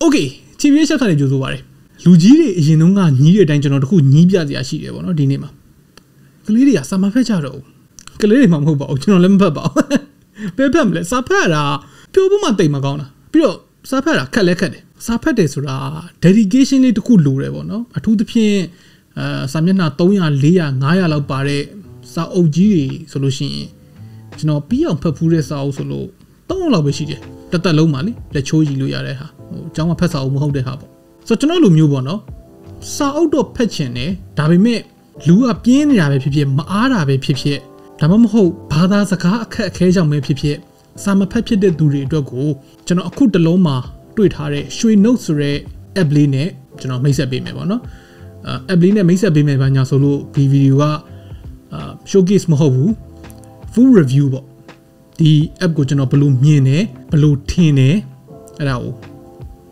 Okay ချီပြေးချက်ထားနေကြိုးဆိုပါတယ်လူကြီးတွေအရင်တုန်းကညီးတဲ့အတိုင်းကျွန်တော်တခုညီးပြစရာရှိတယ်ပေါ့နော်ဒီနေ့မှာကလေးတွေကစာမဖက်ကြတော့ကလေးတွေမှမဟုတ်ပါဘူးကျွန်တော်လည်းမဖက်ပါဘူးဘယ်ဖက်မလဲစာဖက်တာပြောဖို့မှတိတ်မကောင်းတာပြီးတော့စာဖက်တာခက်လဲခက်တယ်စာဖက်တယ်ဆိုတာ dedication လေးတခုလိုတယ်ပေါ့နော်အထူးသဖြင့်စာမျက်နှာ300 400 500လောက်ပါတဲ့စာအုပ်ကြီးတွေဆိုလို့ရှိရင်ကျွန်တော်ပြီးအောင်ဖတ်ဖူးတဲ့စာအုပ်ဆိုလို့3လောက်ပဲရှိတယ်တက်လုံးပါလေလက်ချိုးကြီးလို့ရတဲ့ဟာဟိုအကြောင်းကဖတ်စာအုပ်မဟုတ်တဲ့ဟာပေါ့ဆိုတော့ကျွန်တော်လိုမျိုးပေါ့နော်စာအုပ်တော့ဖတ်ချင်တယ်ဒါပေမဲ့လူကပြင်းနေတာပဲဖြစ်ဖြစ်မအားတာပဲဖြစ်ဖြစ်ဒါမှမဟုတ်ဘာသာစကားအခက်အခဲကြောင့်ပဲဖြစ်ဖြစ်စာမဖတ်ဖြစ်တဲ့သူတွေအတွက်ကိုကျွန်တော်အခုတလုံးမှာတွေ့ထားတဲ့ရွှေ note ဆိုတဲ့ app လေးနဲ့ကျွန်တော်မိတ်ဆက်ပေးမယ်ပေါ့နော်app လေးနဲ့မိတ်ဆက်ပေးမယ်ဘာညာဆိုလို့ဒီဗီဒီယိုကshowcase မဟုတ်ဘူး full review ပေါ့ဒီ app ကိုကျွန်တော်ဘယ်လိုမြင်တယ်ဘယ်လိုထင်တယ်အဲ့ဒါကို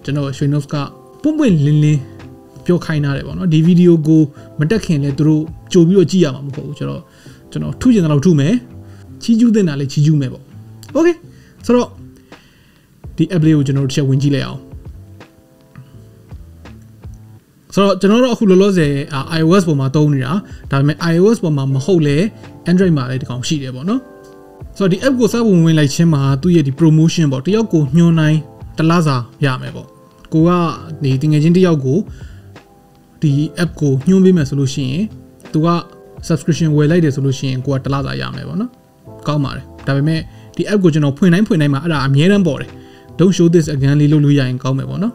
ကျွန်တော်ရွှေ notes ကပွင့်လင်းလင်းပြောခိုင်းထားတယ်ပေါ့နော်ဒီဗီဒီယိုကိုမတက်ခင်လဲသူတို့ကြိုပြီးတော့ကြည့်ရမှာမဟုတ်ဘူးကျွန်တော်ထုကျင်တယ်လို့ထုမယ်ချီးကျူးတင်တာလည်းချီးကျူးမယ်ပေါ့ okay ဆိုတော့ဒီ app လေးကိုကျွန်တော်တို့တစ်ချက်ဝင်ကြည့်လိုက်အောင်ဆိုတော့ကျွန်တော်တို့အခုလောလောဆယ် iOS ပေါ်မှာသုံးနေတာဒါပေမဲ့ iOS ပေါ်မှာမဟုတ်လေ Android မှာလည်းဒီကောင်ရှိတယ်ပေါ့နော်ဆိုတော့ဒီ app ကိုစဝင်လိုက်ခြင်းမှာသူ့ရဲ့ဒီ promotion ပေါ့တယောက်ကိုညွှန်နိုင်တလားစာရမယ်ပေါ့ကိုကဒီတင်ငယ်ချင်းတယောက်ကိုဒီ app ကိုညွှန်ပေးမယ်ဆိုလို့ရှိရင်သူက subscription ဝယ်လိုက်တယ်ဆိုလို့ရှိရင်ကိုကတလားစာရမယ်ပေါ့နော်ကောင်းပါတယ်ဒါပေမဲ့ဒီ app ကိုကျွန်တော်ဖွင့်တိုင်းမှာအဲ့ဒါအမြဲတမ်းပေါ်တယ် don't show this again လေးလုပ်လို့ရရင်ကောင်းမယ်ပေါ့နော်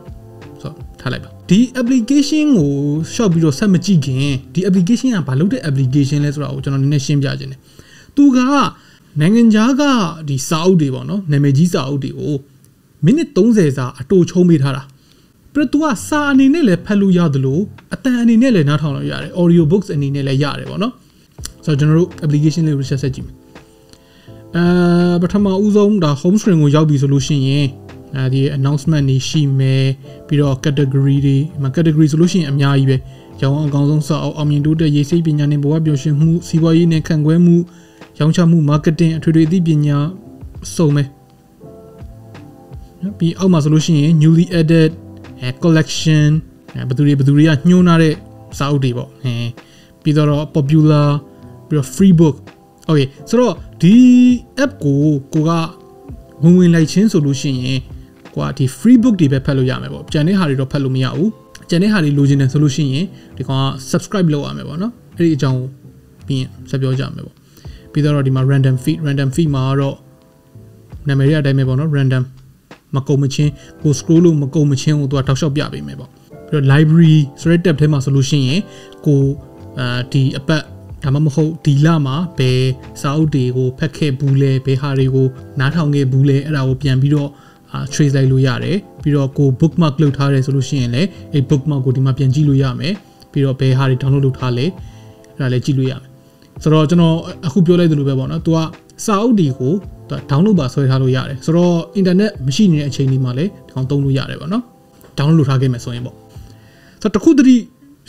ဆိုတော့ထားလိုက်ပါဒီ application ကိုရှောက်ပြီးတော့ဆက်မကြည့်ခင်ဒီ application ကဘာလုပ်တဲ့ application လဲဆိုတာကိုကျွန်တော်နည်းနည်းရှင်းပြခြင်းတယ်သူကနိုင်ငံခြားကဒီစာအုပ်တွေပေါ့နော်နာမည်ကြီးစာအုပ်တွေကိုမိနစ်30စာအတူချုံးပေးထားတာပြီးတော့ तू ကစာအနေနဲ့လည်းဖတ်လို့ရတယ်လို့အတန်အနေနဲ့လည်းနားထောင်လို့ရတယ် audio books အနေနဲ့လည်းရတယ်ပေါ့နော်ဆိုတော့ကျွန်တော်တို့ application လေးကိုဆက်ကြည့်မယ်ပထမဦးဆုံးဒါ home screen ကိုရောက်ပြီဆိုလို့ရှိရင်ဒီ announcement တွေရှိမယ်ပြီးတော့ category တွေမှာ category ဆိုလို့ရှိရင်အများကြီးပဲရောင်းအကောင်းဆုံးစာအုပ်အောင်မြင်တိုးတက်ရေးစိတ်ပညာနဲ့ဘဝပျော်ရွှင်မှုစီးပွားရေးနဲ့ခံကွဲမှုရောင်းချမှု marketing အထွေထွေအသိပညာစုံမယ်ပြီးအောက်မှာဆိုလို့ရှိရင် newly added collection ဘယ်သူတွေကညှိုးထားတဲ့စာအုပ်တွေပေါ့ပြီးတော့ popular ပြီးတော့ free book okay ဆိုတော့ဒီ app ကိုကဝင်လိုက်ချင်းဆိုလို့ရှိရင်ကွာဒီ free book တွေပဲဖတ်လို့ရမယ်ပေါ့ကျန်တဲ့ဟာတွေတော့ဖတ်လို့မရဘူးကျန်တဲ့ဟာတွေလိုချင်တယ်ဆိုလို့ရှိရင်ဒီကောင်က subscribe လုပ်ရမယ်ပေါ့နော်အဲ့ဒီအကြောင်းပြီးရင်ဆက်ပြောကြမယ်ပေါ့ပြီးတော့ဒီမှာ random feed မှာတော့နာမည်ရအတိုင်းပဲပေါ့နော် random မကုန်မချင်းကို scroll လို့မကုန်မချင်းကိုသူကတောက်လျှောက်ပြပေးမယ်ပေါ့ပြီးတော့ library ဆိုတဲ့ tab ထဲမှာဆိုလို့ရှိရင်ကိုဒီအပတ်ဒါမှမဟုတ်ဒီလမှာဘယ်စာအုပ်တွေကိုဖတ်ခဲ့ဘူးလဲဘယ်ဟာတွေကိုနားထောင်ခဲ့ဘူးလဲအဲ့ဒါကိုပြန်ပြီးတော့ trace လိုက်လို့ရတယ်ပြီးတော့ကို bookmark လုပ်ထားတယ်ဆိုလို့ရှိရင်လည်းအဲ့ bookmark ကိုဒီမှာပြန်ကြည့်လို့ရမယ်ပြီးတော့ဘယ်ဟာတွေ download လုပ်ထားလဲအဲ့ဒါလည်းကြည့်လို့ရမယ်ဆိုတော့ကျွန်တော်အခုပြောလိုက်သလိုပဲပေါ့နော်သူကစာအုပ်တွေကိုသူ download ပါဆွဲထားလို့ရတယ်ဆိုတော့ internet မရှိနေတဲ့အချိန်ဒီမှာလည်းဒီကောင်သုံးလို့ရတယ်ပေါ့နော် download လုပ်ထားခဲ့မယ်ဆိုရင်ပေါ့ဆိုတော့တခုတည်း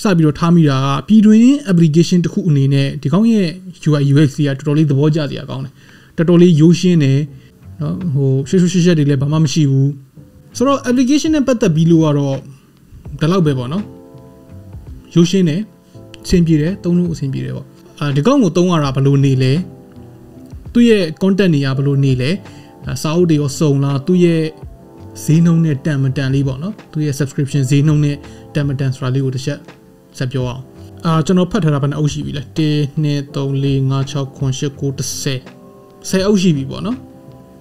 စပြီးတော့ထားမိတာကပြည်တွင်း application တစ်ခုအနေနဲ့ဒီကောင်ရဲ့ UI UX ကတော်တော်လေးသဘောကျစရာကောင်းတယ်တော်တော်လေးရိုးရှင်းတယ်နော်ဟိုရှင်းတွေလည်းဘာမှမရှိဘူးဆိုတော့ application နဲ့ပတ်သက်ပြီးလို့ကတော့ဒီလောက်ပဲပေါ့နော်ရိုးရှင်းတယ်အဆင်ပြေတယ်သုံးလို့အဆင်ပြေတယ်ပေါ့ဒီကောင်ကိုသုံးရတာဘယ်လိုနေလဲသူ့ရဲ့ content တွေကဘယ်လိုနေလဲစာအုပ်တွေရောစုံလားသူ့ရဲ့ဈေးနှုန်းနဲ့တန်မတန်လေးပေါ့နော်သူ့ရဲ့ subscription ဈေးနှုန်းနဲ့တန်မတန်ဆိုတာလေးကိုတစ်ချက်ဆက်ပြောအောင်ကျွန်တော်ဖတ်ထားတာဘယ်နှအုပ်ရှိပြီလဲ1 2 3 4 5 6 9 10 10အုပ်ရှိပြီပေါ့နော်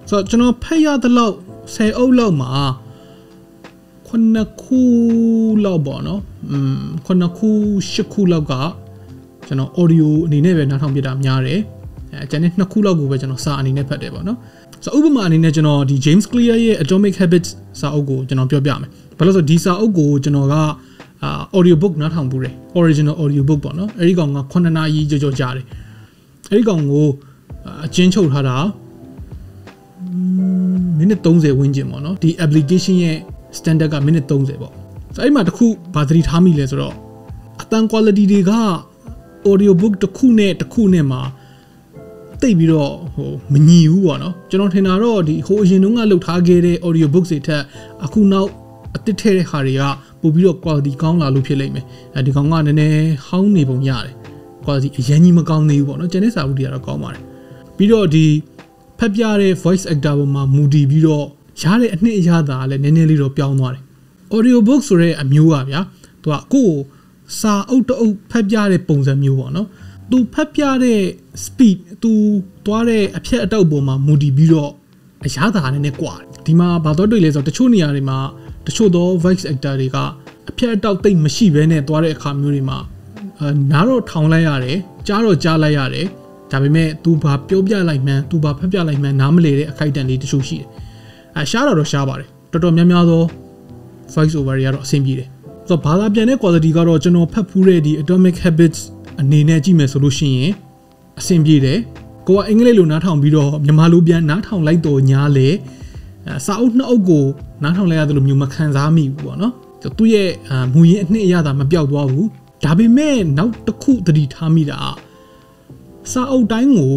ဆိုတော့ကျွန်တော်ဖတ်ရတဲ့လောက်10အုပ်လောက်မှာ9ခုလောက်ပေါ့နော်9ခု10ခုလောက်ကကျွန်တော် audio အနေနဲ့ပဲနားထောင်ပြတာများတယ်ကျန်တဲ့2ခုလောက်ကိုပဲကျွန်တော်စာအနေနဲ့ဖတ်တယ်ပေါ့နော်ဆိုတော့ဥပမာအနေနဲ့ကျွန်တော်ဒီ James Clear ရဲ့ Atomic Habits စာအုပ်ကိုကျွန်တော်ပြောပြမယ်ဘာလို့ဆိုဒီစာအုပ်ကိုကျွန်တော်ကaudio book နားထောင်ဘူးတယ် original audio book ပေါ့နော်အဲ့ဒီကောင်က9နာရီကြောကြားတယ်အဲ့ဒီကောင်ကိုအကျဉ်းချုပ်ထားတာမိနစ်30ဝန်းကျင်ပေါ့နော်ဒီ application ရဲ့ standard ကမိနစ်30ပေါ့ဆိုအဲ့မှာတခုဘာသတိထားမိလဲဆိုတော့အတန် quality တွေက audio book တစ်ခုနဲ့မှာတိတ်ပြီးတော့ဟိုမညီဘူးပေါ့နော်ကျွန်တော်ထင်တာတော့ဒီဟိုအရင်တုန်းကလှုပ်ထားခဲ့တဲ့ audio book တွေထက်အခုနောက် အတစ်ထဲတဲ့ဟာတွေကပို့ပြီးတော့ quality ကောင်းလာလို့ဖြစ်လိမ့်မယ်ဒီကောင်ကနည်းနည်းဟောင်းနေပုံရတယ် quality အရင်ကြီးမကောင်းသေးဘူးပေါ့နော်ကျန်တဲ့စာအုပ်တွေကတော့ကောင်းပါတယ်ပြီးတော့ဒီဖက်ပြတဲ့ voice actor ပေါ်မှာမူတည်ပြီးတော့ရတဲ့အနှစ်အရသာလည်းနည်းနည်းလေးတော့ပြောင်းသွားတယ် audio book ဆိုတဲ့အမျိုးอ่ะဗျာသူကကိုယ်စာအုပ်တအုပ်ဖက်ပြတဲ့ပုံစံမျိုးပေါ့နော်သူဖက်ပြတဲ့ speed သူသွားတဲ့အဖြတ်အတောက်ပေါ်မှာမူတည်ပြီးတော့အရသာနည်းနည်းကွာဒီမှာဘာတော့တွေ့လဲဆိုတော့တချို့နေရာတွေမှာတချို့သော voice actor တွေကအဖြတ်အတောက်တိတ်မရှိဘဲနဲ့သွားတဲ့အခါမျိုးတွေမှာနားတော့ထောင်လိုက်ရတယ်ကြားတော့ကြားလိုက်ရတယ်ဒါပေမဲ့ तू ဘာပြောပြလိုက်မှန်း तू ဘာဖက်ပြလိုက်မှန်းနားမလည်တဲ့အခိုက်အတန့်လေးတချို့ရှိတယ်ရှားတော့ရှားပါတယ်တော်တော်များများသော voice over တွေကတော့အဆင်ပြေတယ်ဆိုတော့ဘာသာပြန်တဲ့ quality ကတော့ကျွန်တော်ဖတ်ဖူးတဲ့ဒီ Atomic Habits အနေနဲ့ကြည့်မယ်ဆိုလို့ရှိရင်အဆင်ပြေတယ်ကိုကအင်္ဂလိပ်လိုနားထောင်ပြီးတော့မြန်မာလိုပြန်နားထောင်လိုက်တော့ညားလေစာအုပ်နှစ်အုပ်ကိုနားထောင်လိုက်ရတယ်လို့မျိုးမခံစားမိဘူးပေါ့နော်သူ့ရဲ့မူရင်းအနှစ်အရသာမပြောက်သွားဘူးဒါပေမဲ့နောက်တစ်ခုသတိထားမိတာစာအုပ်တိုင်းကို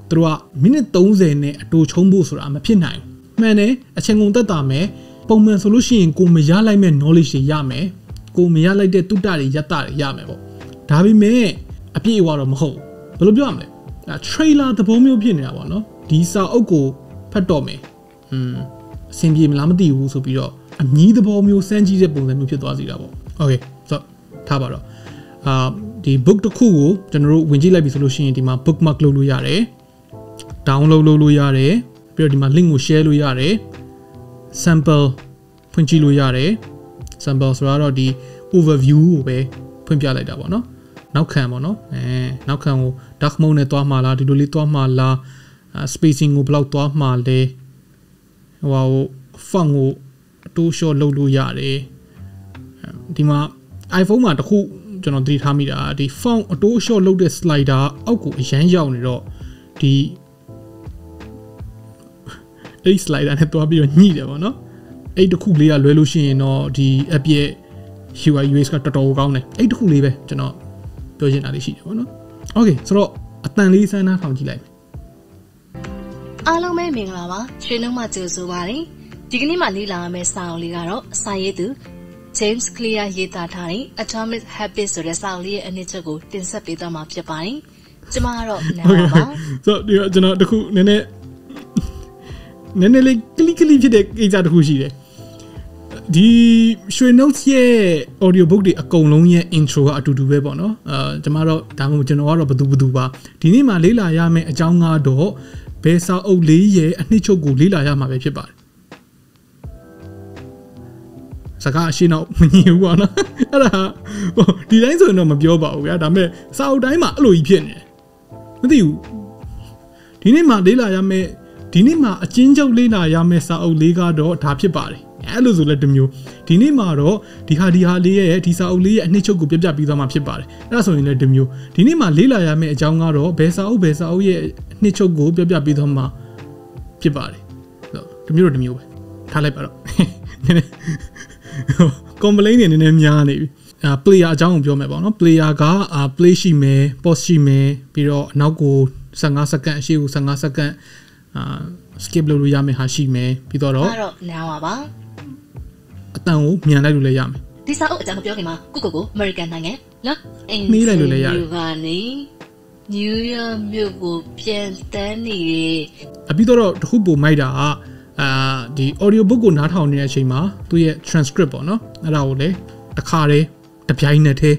သူတို့ကမိနစ်30နဲ့အတူချုံးဖို့ဆိုတာမဖြစ်နိုင်ဘူးမှန်တယ်အချိန်ကုန်သက်တာမယ်ပုံမှန်ဆိုလို့ရှိရင်ကိုမရလိုက်မဲ့ knowledge တွေရမယ်ကိုမရလိုက်တဲ့တုတ္တတွေယတ္တတွေရမယ်ပေါ့ဒါပေမဲ့အပြည့်အဝတော့မဟုတ်ဘယ်လိုပြောရမလဲtrailer သဘောမျိုးဖြစ်နေတာပေါ့နော်ဒီစာအုပ်ကိုဖတ်တော့မယ်အဆင်ပြေမလားမသိဘူးဆိုပြီးတော့အမြည်သဘောမျိုးစမ်းကြည့်တဲ့ပုံစံမျိုးဖြစ်သွားစီတာပေါ့ okay ဆိုတော့ထားပါတော့ဒီ book တစ်ခုကိုကျွန်တော်တို့ဝင်ကြည့်လိုက်ပြီဆိုလို့ရှိရင်ဒီမှာ bookmark လုပ်လို့ရတယ် download လုပ်လို့ရတယ်ပြီးတော့ဒီမှာ link ကို share လို့ရတယ် sample ဖွင့်ကြည့်လို့ရတယ် sample ဆိုတော့ဒီ overview ကိုပဲဖွင့်ပြလိုက်တာပေါ့နော်နောက်ခံပေါ့နော်နောက်ခံကို dark mode နဲ့တွားမှာလားဒီလိုလေးတွားမှာလားspacing ကိုဘယ်လောက်တွားမှာလဲဟို font ကိုအတိုး short လုပ်လို့ရတယ်ဒီမှာ iPhone မှာတခုကျွန်တော်သတိထားမိတာဒီ font အတိုး short လုပ်တဲ့ slider အောက်ကိုအရန်ရောက်နေတော့ဒီအဲ့ slider နဲ့တွားပြီးတော့ညှိတယ်ပေါ့နော်အဲ့တခုလေးကလွဲလို့ရှိရင်တော့ဒီ app ရဲ့ UI UX ကတော်တော်ကောင်းတယ်အဲ့တခုလေးပဲကျွန်တော်ပြောချင်တာလေးရှိတယ်ပေါ့နော် Okay ဆိုတော့အတန်လေးစမ်းနားထောင်ကြည့်လိုက်အားလုံးပဲမင်္ဂလာပါရွှေနှုံးမှကြိုဆိုပါရစေဒီကနေ့မှလေ့လာရမယ့်စာအုပ်လေးကတော့စာရေးသူ James Clear ရေးသားထားတဲ့ Atomic Habits ဆိုတဲ့စာအုပ်လေးရဲ့အနှစ်ချုပ်ကိုတင်ဆက်ပေးသွားမှာဖြစ်ပါတယ်ကျွန်မကတော့နားပါပါဆိုတော့ဒီကျွန်တော်တခုနည်းနည်းလေးကလီဖြစ်တဲ့ကိစ္စတခုရှိတယ်ဒီရွှေ notes ရဲ့ audio book တွေအကုန်လုံးရဲ့ intro ကအတူတူပဲပေါ့နော်ကျွန်တော်တော့ဒါမှမဟုတ်ကျွန်တော်ကတော့ဘသူပါဒီနေ့မှလေ့လာရမယ့်အကြောင်းကတော့ဘယ်စာအုပ်လေးရဲ့အနှစ်ချုပ်ကိုလေ့လာရမှာပဲဖြစ်ပါတယ်စကားအရှင်းတော့မငြင်းဘူးပေါ့နော်အဲ့ဒါဒီတိုင်းဆိုရင်တော့မပြောပါဘူးဗျာဒါပေမဲ့စာအုပ်တိုင်းမှာအဲ့လိုကြီးဖြစ်နေတယ်မသိဘူးဒီနေ့မှလေ့လာရမယ့်ဒီနေ့မှအချင်းချုပ်လေ့လာရမယ့်စာအုပ်လေးကတော့ဒါဖြစ်ပါတယ်အဲ့လိုဆိုလဲတမျိုးဒီနေ့မှာတော့ဒီဟာလေးရဲ့ဒီစာအုပ်လေးရဲ့အနှစ်ချုပ်ကိုပြပြပြီးသွားမှာဖြစ်ပါတယ်အဲ့ဒါဆိုရင်လည်းတမျိုးဒီနေ့မှာလေ့လာရမယ့်အကြောင်းကတော့ဘယ်စာအုပ်ရဲ့အနှစ်ချုပ်ကိုပြပြပြီးသွားမှာဖြစ်ပါတယ်တမျိုးပဲထားလိုက်ပါတော့နည်းနည်း complain နေနည်းနည်းများနေပြီplayer အကြောင်းကိုပြောမယ်ပေါ့နော် player ကplay ရှိမယ် pause ရှိမယ်ပြီးတော့အနောက်ကို15စက္ကန့်အရှေ့ကို15စက္ကန့်skip လုပ်လို့ရမယ်ဟာရှိမယ်ပြီးတော့နားပါပါအတန်ကိုမြန်လိုက်လို့လည်းရမယ်ဒီစာအုပ်အကြောင်းမပြောခင်မှာကို American နိုင်ငံနော်နှီးလိုက်လို့လည်းရတယ်ကနေ New York မြို့ကိုပြန်တန်းနေတယ်ပြီးတော့တခုပိုမိုက်တာကဒီ audio book ကိုနားထောင်နေတဲ့အချိန်မှာသူ့ရဲ့ transcript ပေါ့နော်အဲ့ဒါကိုလည်းတစ်ခါတည်းတစ်ပြိုင်နက်တည်း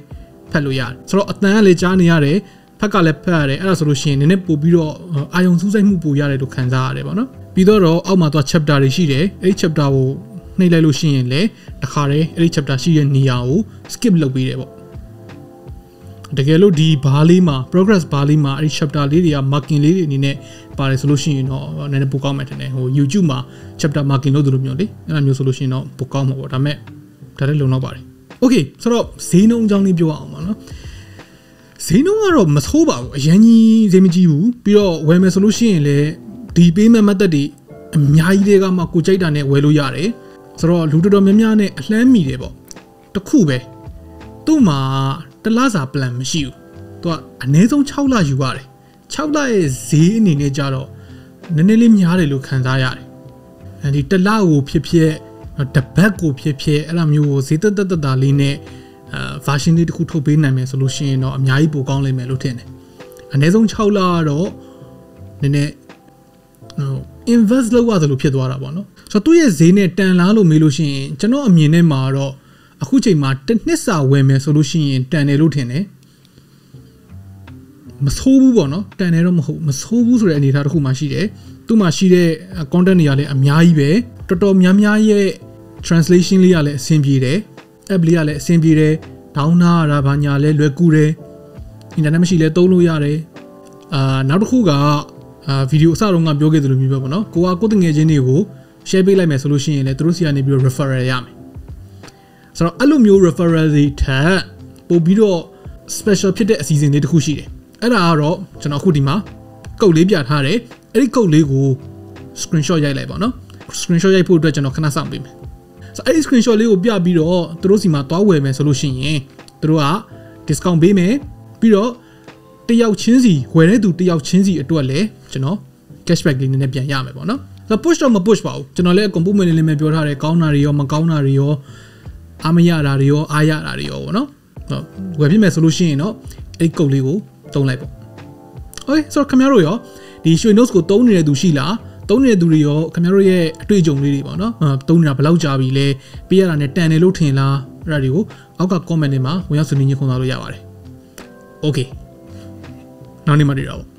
ဖတ်လို့ရတယ်ဆိုတော့အတန်ကလည်းကြားနေရတယ်ဖက်ကလည်းဖတ်ရတယ်အဲ့ဒါဆိုလို့ရှိရင်နည်းနည်းပို့ပြီးတော့အာယုံစူးစိုက်မှုပိုရတယ်လို့ခံစားရတယ်ပေါ့နော်ပြီးတော့အောက်မှာသူက chapter တွေရှိတယ်အဲ့ဒီ chapter ကိုနှိပ်လိုက်လို့ရှိရင်လည်းတစ်ခါတည်းအဲ့ဒီ chapter ရှိတဲ့နေရာကို skip လုပ်ပေးတယ်ပေါ့တကယ်လို့ဒီဘားလေးမှာ progress bar လေးမှာအဲ့ဒီ chapter လေးတွေက marking လေးတွေအနေနဲ့ပါတယ်ဆိုလို့ရှိရင်တော့နည်းနည်းပိုကောင်းမယ်ထင်တယ်ဟို YouTube မှာ chapter marking လို့တို့လိုမျိုးလေအဲ့လိုမျိုးဆိုလို့ရှိရင်တော့ပိုကောင်းမှာပေါ့ဒါပေမဲ့ဒါလည်းလုံတော့ပါတယ် Okay ဆိုတော့ဈေးနှုန်းအကြောင်းလေးပြောအောင်ပါနော်ဈေးနှုန်းကတော့မဆိုးပါဘူးအရင်ကြီးဈေးမကြီးဘူးပြီးတော့ဝယ်မယ်ဆိုလို့ရှိရင်လည်းဒီ payment method တွေအများကြီးတွေကမှကိုကြိုက်တာနဲ့ဝယ်လို့ရတယ်ဆိုတော့လူတော်တော်များများနဲ့အလှမ်းမိတယ်ပေါ့တခုပဲသူ့မှာတလားစာ plan မရှိဘူးသူကအနည်းဆုံး6လယူရတယ်6လရဲ့ဈေးအနေနဲ့ကြတော့နည်းနည်းလေးများတယ်လို့ခံစားရတယ်အဲဒီတလကိုဖြစ် တပတ်ကိုဖြစ်အဲ့လိုမျိုးကိုဈေးတက်တာလေးနဲ့version လေးတစ်ခုထုတ်ပေးနိုင်မယ်ဆိုလို့ရှိရင်တော့အများကြီးပိုကောင်းလိမ့်မယ်လို့ထင်တယ်အနည်းဆုံး6လကတော့နည်းနည်းinvest လုပ်ရသလိုဖြစ်သွားတာပေါ့နော်ဆိုတော့သူ့ရဲ့ဈေးနဲ့တန်လားလို့မေးလို့ရှိရင်ကျွန်တော်အမြင်နဲ့မှာတော့အခုချိန်မှာတစ်နှစ်စာဝယ်မယ်ဆိုလို့ရှိရင်တန်တယ်လို့ထင်တယ်မဆိုးဘူးပေါ့နော်တန်တယ်တော့မဟုတ်မဆိုးဘူးဆိုတဲ့အနေအထားတစ်ခုမှရှိတယ်သူ့မှာရှိတဲ့ content တွေကလည်းအများကြီးပဲတော်တော်များများရဲ့ translation လေးကလည်းအဆင်ပြေတယ် app လေးကလည်းအဆင်ပြေတယ် download ရတာဘာညာလဲလွယ်ကူတယ် internet မရှိလဲသုံးလို့ရတယ်နောက်တစ်ခုကဗီဒီယိုအစတော့ငါပြောခဲ့သလိုမျိုးပဲပေါ့နော်ကိုတငယ်ချင်းတွေကို share ပေးလိုက်မယ်ဆိုလို့ရှိရင်လည်းသူတို့စီကနေပြီးတော့ referral ရမယ်ဆိုတော့အဲ့လိုမျိုး referral တွေထပ်ပို့ပြီးတော့ special ဖြစ်တဲ့အစီအစဉ်လေးတစ်ခုရှိတယ်အဲ့ဒါကတော့ကျွန်တော်အခုဒီမှာကုတ်လေးပြထားတယ်အဲ့ဒီကုတ်လေးကို screenshot ရိုက်လိုက်ပါနော် screenshot ရိုက်ဖို့အတွက်ကျွန်တော်ခဏစောင့်ပေးမယ်ဆိုအဲ့ဒီ screenshot လေးကိုပြပြီးတော့သူတို့စီမှာတွားဝယ်မယ်ဆိုလို့ရှိရင်သူတို့က discount ပေးမယ်ပြီးတော့တယောက်ချင်းစီဝယ်တဲ့သူတယောက်ချင်းစီအတွက်လည်းကျွန်တော် cashback လေးနည်းနည်းပြန်ရမယ်ပေါ့နော်ဆိုတော့ push တော့မ push ပါဘူးကျွန်တော်လည်း compliment လေးပဲပြောထားတယ်ကောင်းတာတွေရောမကောင်းတာတွေရောအားမရတာတွေရောအားရတာတွေရောပေါ့နော်ဝယ်ပြမယ်ဆိုလို့ရှိရင်တော့အဲ့ဒီကုတ်လေးကိုသုံးလိုက်ပေါ့ okay ဆိုတော့ခင်ဗျားတို့ရောဒီရွှေ notes ကိုသုံးနေတဲ့သူရှိလားသုံးနေတဲ့သူတွေရောခင်ဗျားတို့ရဲ့အတွေ့အကြုံလေးတွေပေါ့နော်သုံးနေတာဘယ်လောက်ကြာပြီလဲပေးရတာနဲ့တန်တယ်လို့ထင်လားအဲ့ဒါတွေကိုအောက်က comment တွေမှာဝင်ရောက်ဆွေးနွေးညှိနှိုင်းလို့ရပါတယ် okay နောက်နေ့မှတွေ့တော့